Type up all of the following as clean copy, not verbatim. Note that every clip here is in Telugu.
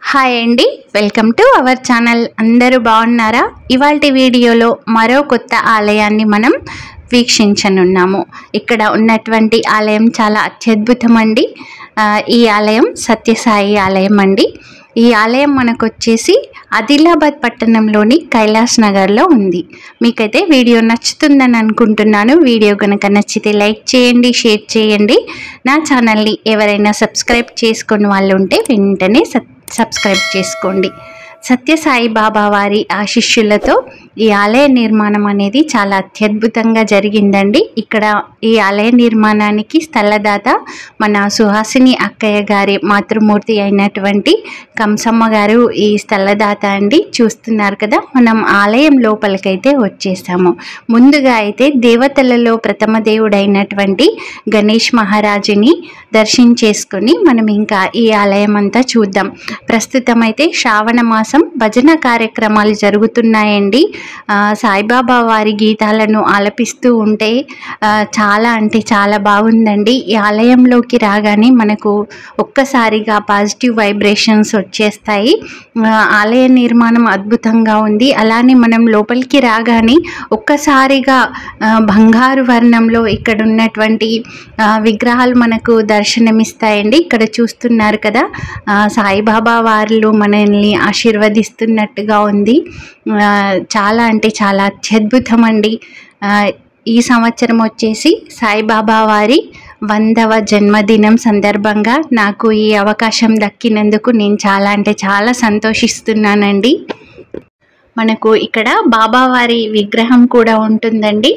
హాయ్ అండి, వెల్కమ్ టు అవర్ ఛానల్. అందరూ బాగున్నారా? ఇవాల్టి వీడియోలో మరో కొత్త ఆలయాన్ని మనం వీక్షించనున్నాము. ఇక్కడ ఉన్నటువంటి ఆలయం చాలా అత్యద్భుతం అండి. ఈ ఆలయం సత్యసాయి ఆలయం అండి. ఈ ఆలయం మనకు వచ్చేసి ఆదిలాబాద్ పట్టణంలోని కైలాస్ నగర్లో ఉంది. మీకైతే వీడియో నచ్చుతుందని అనుకుంటున్నాను. వీడియో కనుక నచ్చితే లైక్ చేయండి, షేర్ చేయండి. నా ఛానల్ని ఎవరైనా సబ్స్క్రైబ్ చేసుకుని వాళ్ళు ఉంటే వెంటనే సబ్స్క్రైబ్ చేసుకోండి. సత్యసాయి బాబా వారి ఆశీస్సులతో ఈ ఆలయ నిర్మాణం అనేది చాలా అత్యద్భుతంగా జరిగిందండి. ఇక్కడ ఈ ఆలయ నిర్మాణానికి స్థలదాత మన సుహాసిని అక్కయ్య గారి మాతృమూర్తి అయినటువంటి కంసమ్మ గారు ఈ స్థలదాత అండి. చూస్తున్నారు కదా, మనం ఆలయం లోపలికైతే వచ్చేసాము. ముందుగా అయితే దేవతలలో ప్రథమ దేవుడైనటువంటి గణేష్ మహారాజుని దర్శించేసుకొని మనం ఇంకా ఈ ఆలయం అంతా చూద్దాం. ప్రస్తుతం అయితే శ్రావణ మాసం భజన కార్యక్రమాలు జరుగుతున్నాయండి. సాయిబాబా వారి గీతాలను ఆలపిస్తూ ఉంటే చాలా అంటే చాలా బాగుందండి. ఈ ఆలయంలోకి రాగానే మనకు ఒక్కసారిగా పాజిటివ్ వైబ్రేషన్స్ వచ్చేస్తాయి. ఆలయ నిర్మాణం అద్భుతంగా ఉంది. అలానే మనం లోపలికి రాగానే ఒక్కసారిగా బంగారు వర్ణంలో ఇక్కడ ఉన్నటువంటి విగ్రహాలు మనకు దర్శనమిస్తాయండి. ఇక్కడ చూస్తున్నారు కదా, సాయిబాబా వారు మనల్ని ఆశీర్వదిస్తున్నట్టుగా ఉంది. చాలా అంటే చాలా అత్యద్భుతం అండి. ఈ సంవత్సరం వచ్చేసి సాయిబాబా వారి 100వ జన్మదినం సందర్భంగా నాకు ఈ అవకాశం దక్కినందుకు నేను చాలా అంటే చాలా సంతోషిస్తున్నానండి. మనకు ఇక్కడ బాబావారి విగ్రహం కూడా ఉంటుందండి.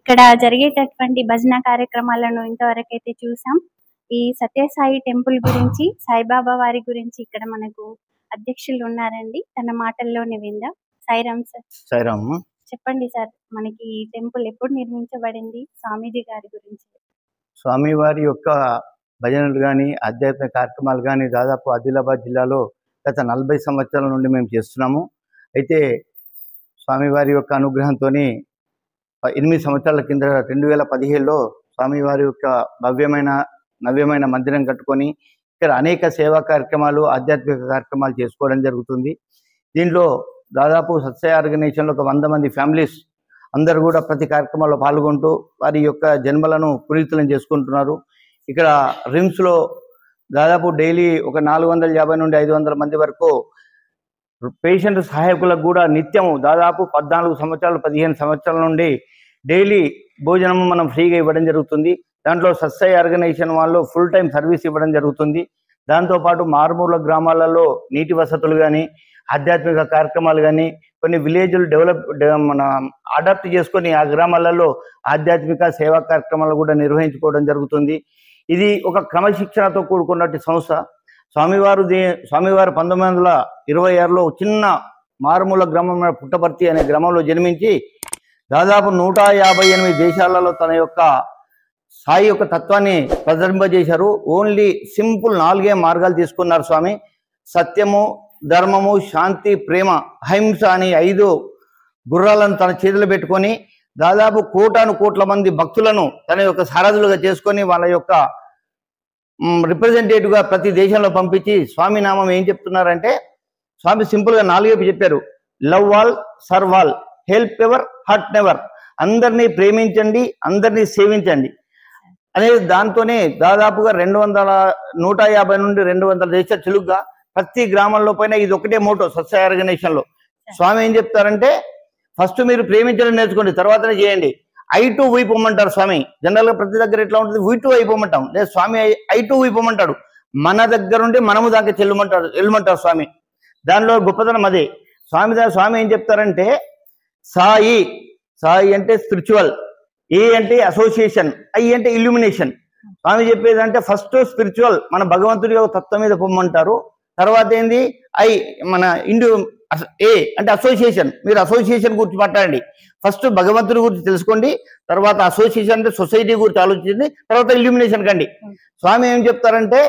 ఇక్కడ జరిగేటటువంటి భజన కార్యక్రమాలను ఇంతవరకు అయితే చూసాం. ఈ సత్యసాయి టెంపుల్ గురించి, సాయిబాబా వారి గురించి ఇక్కడ మనకు అధ్యక్షులు ఉన్నారండి. తన మాటల్లోనే విందాం. సాయిరామ్ సార్. సాయిరామ్. చెప్పండి సార్, మనకి ఈ టెంపుల్ ఎప్పుడు నిర్మించబడింది? స్వామీజీ గారి గురించి. స్వామివారి యొక్క భజనలు కానీ ఆధ్యాత్మిక కార్యక్రమాలు కానీ దాదాపు ఆదిలాబాద్ జిల్లాలో గత 40 సంవత్సరాల నుండి మేము చేస్తున్నాము. అయితే స్వామివారి యొక్క అనుగ్రహంతో 8 సంవత్సరాల కింద 2017లో స్వామివారి యొక్క నవ్యమైన మందిరం కట్టుకొని ఇక్కడ అనేక సేవా కార్యక్రమాలు, ఆధ్యాత్మిక కార్యక్రమాలు చేసుకోవడం జరుగుతుంది. దీంట్లో దాదాపు సత్సాయి ఆర్గనైజేషన్లో ఒక 100 మంది ఫ్యామిలీస్ అందరూ కూడా ప్రతి కార్యక్రమాల్లో పాల్గొంటూ వారి యొక్క జన్మలను పునీతులను చేసుకుంటున్నారు. ఇక్కడ రిమ్స్లో దాదాపు డైలీ ఒక 450 నుండి 500 మంది వరకు పేషెంట్ సహాయకులకు కూడా నిత్యము దాదాపు 14 సంవత్సరాలు 15 సంవత్సరాల నుండి డైలీ భోజనం మనం ఫ్రీగా ఇవ్వడం జరుగుతుంది. దాంట్లో సత్సాయి ఆర్గనైజేషన్ వాళ్ళు ఫుల్ టైం సర్వీస్ ఇవ్వడం జరుగుతుంది. దాంతోపాటు మారుమూల గ్రామాలలో నీటి వసతులు కానీ ఆధ్యాత్మిక కార్యక్రమాలు కానీ కొన్ని విలేజ్లు మన అడాప్ట్ చేసుకొని ఆ గ్రామాలలో ఆధ్యాత్మిక సేవా కార్యక్రమాలు కూడా నిర్వహించుకోవడం జరుగుతుంది. ఇది ఒక క్రమశిక్షణతో కూడుకున్నటువంటి సంస్థ. స్వామివారు 1926లో చిన్న మారుమూల గ్రామం పుట్టపర్తి అనే గ్రామంలో జన్మించి దాదాపు 158 దేశాలలో తన యొక్క సాయి యొక్క తత్వాన్ని ప్రదర్శింపజేశారు. ఓన్లీ సింపుల్ 4 మార్గాలు తీసుకున్నారు స్వామి. సత్యము, ధర్మము, శాంతి, ప్రేమ, అహింస అని 5 గుర్రాలను తన చేతిలో పెట్టుకొని దాదాపు కోట్ల మంది భక్తులను తన యొక్క సారథులుగా చేసుకొని వాళ్ళ యొక్క రిప్రజెంటేటివ్గా ప్రతి దేశంలో పంపించి స్వామి నామం ఏం చెప్తున్నారంటే, స్వామి సింపుల్గా 4 చెప్పారు. Love all, serve all, help ever, hurt never. అందరినీ ప్రేమించండి, అందరినీ సేవించండి అనేది దాంతోనే దాదాపుగా 150 నుండి 200 దేశాలు తెలుగుగా ప్రతి గ్రామంలో పైన ఇది ఒకటే మోటో. సత్సాయి ఆర్గనైజేషన్లో స్వామి ఏం చెప్తారంటే, ఫస్ట్ మీరు ప్రేమించడం నేర్చుకోండి, తర్వాతనే చేయండి. I2 వైపోమంటారు స్వామి. జనరల్గా ప్రతి దగ్గర ఎట్లా ఉంటుంది, V2 అయిపోమంటాం. లేదు, స్వామి I2 వైపోమంటాడు. మన దగ్గర ఉండి మనము దాకా వెళ్ళమంటారు స్వామి. దానిలో గొప్పతనం అదే. స్వామి ఏం చెప్తారంటే, సాయి అంటే స్పిరిచువల్, ఏ అంటే అసోసియేషన్, ఐ అంటే ఇల్యూమినేషన్. స్వామి చెప్పేది అంటే ఫస్ట్ స్పిరిచువల్, మన భగవంతుడి యొక్క తత్వం మీద పొమ్మంటారు. తర్వాత ఏంది మన ఏ అంటే అసోసియేషన్, మీరు అసోసియేషన్ గురించి మాట్లాడండి. ఫస్ట్ భగవంతుడి గురించి తెలుసుకోండి, తర్వాత అసోసియేషన్ అంటే సొసైటీ గురించి ఆలోచించండి, తర్వాత ఇల్యూమినేషన్ కండి. స్వామి ఏం చెప్తారంటే,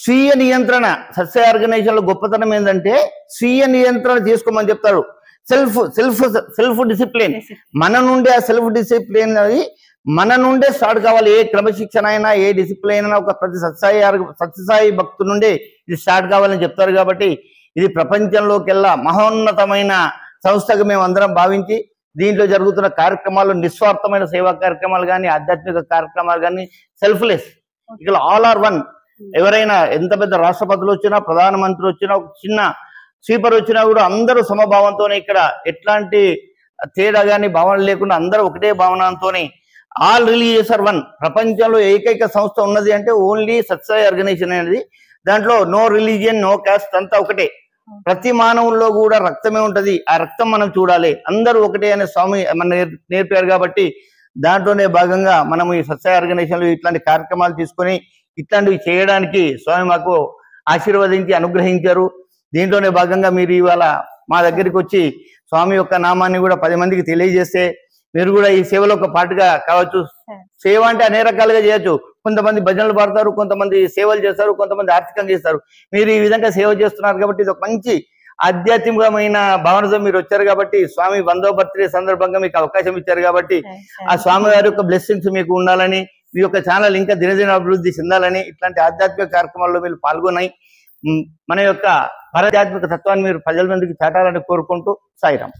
స్వీయ నియంత్రణ. సత్సాయి ఆర్గనైజేషన్లో గొప్పతనం ఏంటంటే స్వీయ నియంత్రణ చేసుకోమని చెప్తారు. Self discipline. మన నుండే ఆ సెల్ఫ్ డిసిప్లిన్ అది మన నుండే స్టార్ట్ కావాలి. ఏ క్రమశిక్షణ అయినా, ఏ డిసిప్లిన్ అయినా ఒక ప్రతి సత్యసాయి భక్తు నుండే ఇది స్టార్ట్ కావాలని చెప్తారు. కాబట్టి ఇది ప్రపంచంలోకెల్లా మహోన్నతమైన సంస్థగా మేము అందరం భావించి దీంట్లో జరుగుతున్న కార్యక్రమాలు నిస్వార్థమైన సేవా కార్యక్రమాలు కానీ, ఆధ్యాత్మిక కార్యక్రమాలు కానీ సెల్ఫ్లెస్. ఇక్కడ ఆల్ ఆర్ వన్. ఎవరైనా ఎంత పెద్ద రాష్ట్రపతులు వచ్చినా, ప్రధానమంత్రి వచ్చినా, ఒక చిన్న స్వీపర్ వచ్చినా కూడా అందరూ సమభావంతోనే, ఇక్కడ ఎట్లాంటి తేడా కానీ భావన లేకుండా అందరూ ఒకటే భావనతోనే ఆల్ రిలీజియస్ ఆర్ వన్. ప్రపంచంలో ఏకైక సంస్థ ఉన్నది అంటే ఓన్లీ సత్సాయి ఆర్గనైజేషన్ అనేది. దాంట్లో నో రిలీజియన్, నో కాస్ట్, అంతా ఒకటే. ప్రతి మానవుల్లో కూడా రక్తమే ఉంటది. ఆ రక్తం మనం చూడాలి, అందరూ ఒకటే అనే స్వామి మన నేర్పారు. కాబట్టి దాంట్లోనే భాగంగా మనం ఈ సత్సాయి ఆర్గనైజేషన్లో ఇట్లాంటి కార్యక్రమాలు తీసుకొని ఇట్లాంటివి చేయడానికి స్వామి మాకు ఆశీర్వదించి అనుగ్రహించారు. దీంట్లోనే భాగంగా మీరు ఇవాళ మా దగ్గరికి వచ్చి స్వామి యొక్క నామాన్ని కూడా 10 మందికి తెలియజేస్తే మీరు కూడా ఈ సేవలో ఒక పాటుగా కావచ్చు. సేవ అంటే అనేక రకాలుగా చేయొచ్చు. కొంతమంది భజనలు పాడతారు, కొంతమంది సేవలు చేస్తారు, కొంతమంది ఆర్థికంగా చేస్తారు. మీరు ఈ విధంగా సేవ చేస్తున్నారు కాబట్టి ఇది ఒక మంచి ఆధ్యాత్మికమైన భావనతో మీరు వచ్చారు. కాబట్టి స్వామి 100వ బర్త్డే సందర్భంగా మీకు అవకాశం ఇచ్చారు. కాబట్టి ఆ స్వామి గారి యొక్క బ్లెస్సింగ్స్ మీకు ఉండాలని, మీ యొక్క ఛానల్ ఇంకా దినదిన అభివృద్ధి చెందాలని, ఇట్లాంటి ఆధ్యాత్మిక కార్యక్రమాల్లో మీరు పాల్గొన్నాయి మన యొక్క ఆధ్యాత్మిక తత్వాన్ని మీరు ప్రజల మందికి చాటాలని కోరుకుంటూ సాయిరామ్.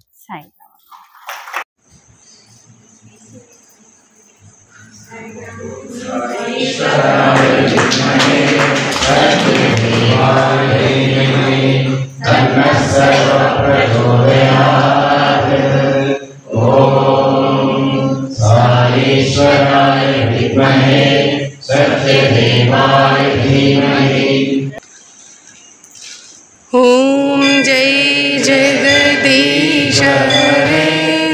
ओम जय जगदीश हरे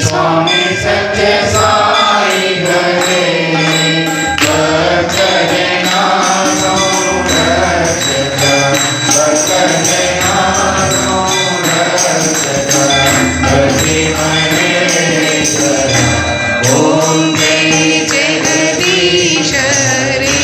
स्वामी सत्य साई हरे ओम जय जगदीश हरे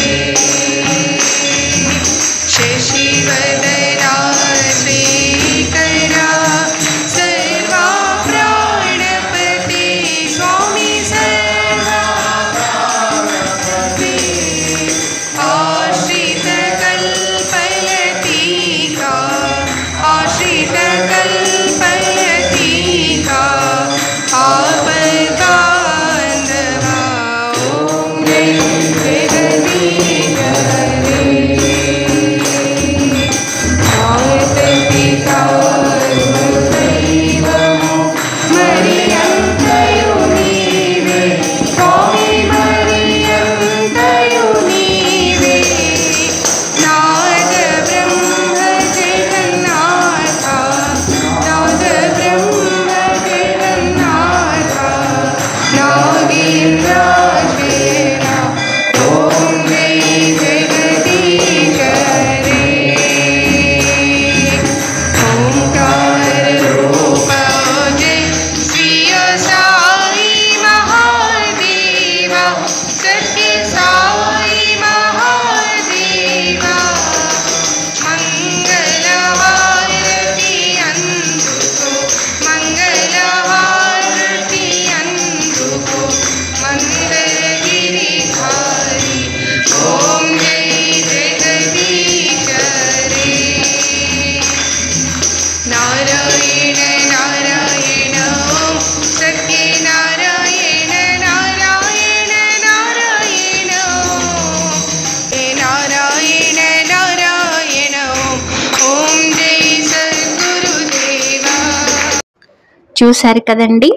చూశారు కదండి,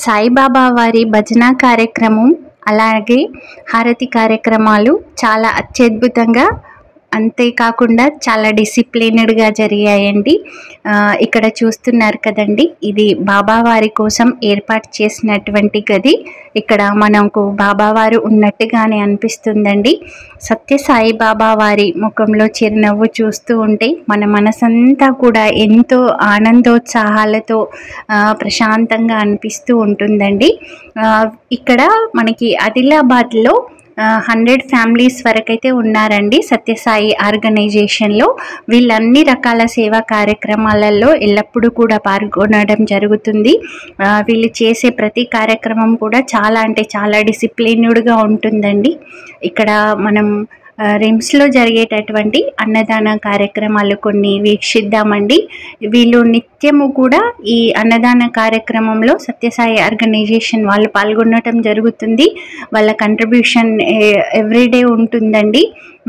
సాయిబాబా వారి భజన కార్యక్రమం అలాగే హారతి కార్యక్రమాలు చాలా అత్యద్భుతంగా, అంతేకాకుండా చాలా డిసిప్లిన్డ్గా జరిగాయండి. ఇక్కడ చూస్తున్నారు కదండి, ఇది బాబావారి కోసం ఏర్పాటు చేసినటువంటి గది. ఇక్కడ మనకు బాబావారు ఉన్నట్టుగానే అనిపిస్తుందండి. సత్యసాయి బాబా వారి ముఖంలో చిరునవ్వు చూస్తూ ఉంటే మన మనసంతా కూడా ఎంతో ఆనందోత్సాహాలతో ప్రశాంతంగా అనిపిస్తూ ఉంటుందండి. ఇక్కడ మనకి ఆదిలాబాద్లో 100 ఫ్యామిలీస్ వరకైతే ఉన్నారండి సత్యసాయి ఆర్గనైజేషన్లో. వీళ్ళన్ని రకాల సేవా కార్యక్రమాలలో ఎల్లప్పుడూ కూడా పాల్గొనడం జరుగుతుంది. వీళ్ళు చేసే ప్రతి కార్యక్రమం కూడా చాలా అంటే చాలా డిసిప్లిన్డ్గా ఉంటుందండి. ఇక్కడ మనం రిమ్స్లో జరిగేటటువంటి అన్నదాన కార్యక్రమాలు కొన్ని వీక్షిద్దామండి. వీళ్ళు నిత్యము కూడా ఈ అన్నదాన కార్యక్రమంలో సత్యసాయి ఆర్గనైజేషన్ వాళ్ళు పాల్గొనడం జరుగుతుంది. వాళ్ళ కంట్రిబ్యూషన్ ఎవ్రీడే ఉంటుందండి.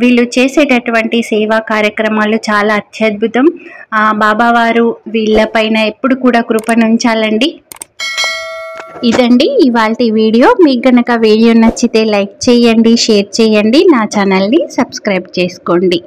వీళ్ళు చేసేటటువంటి సేవా కార్యక్రమాలు చాలా అత్యద్భుతం. బాబావారు వీళ్ళపైన ఎప్పుడు కూడా కృపనుంచాలండి. ఇదండి ఇవాల్టి వీడియో. మీకు గనక వీడియో నచ్చితే లైక్ చేయండి, షేర్ చేయండి, నా ఛానల్ని సబ్స్క్రైబ్ చేసుకోండి.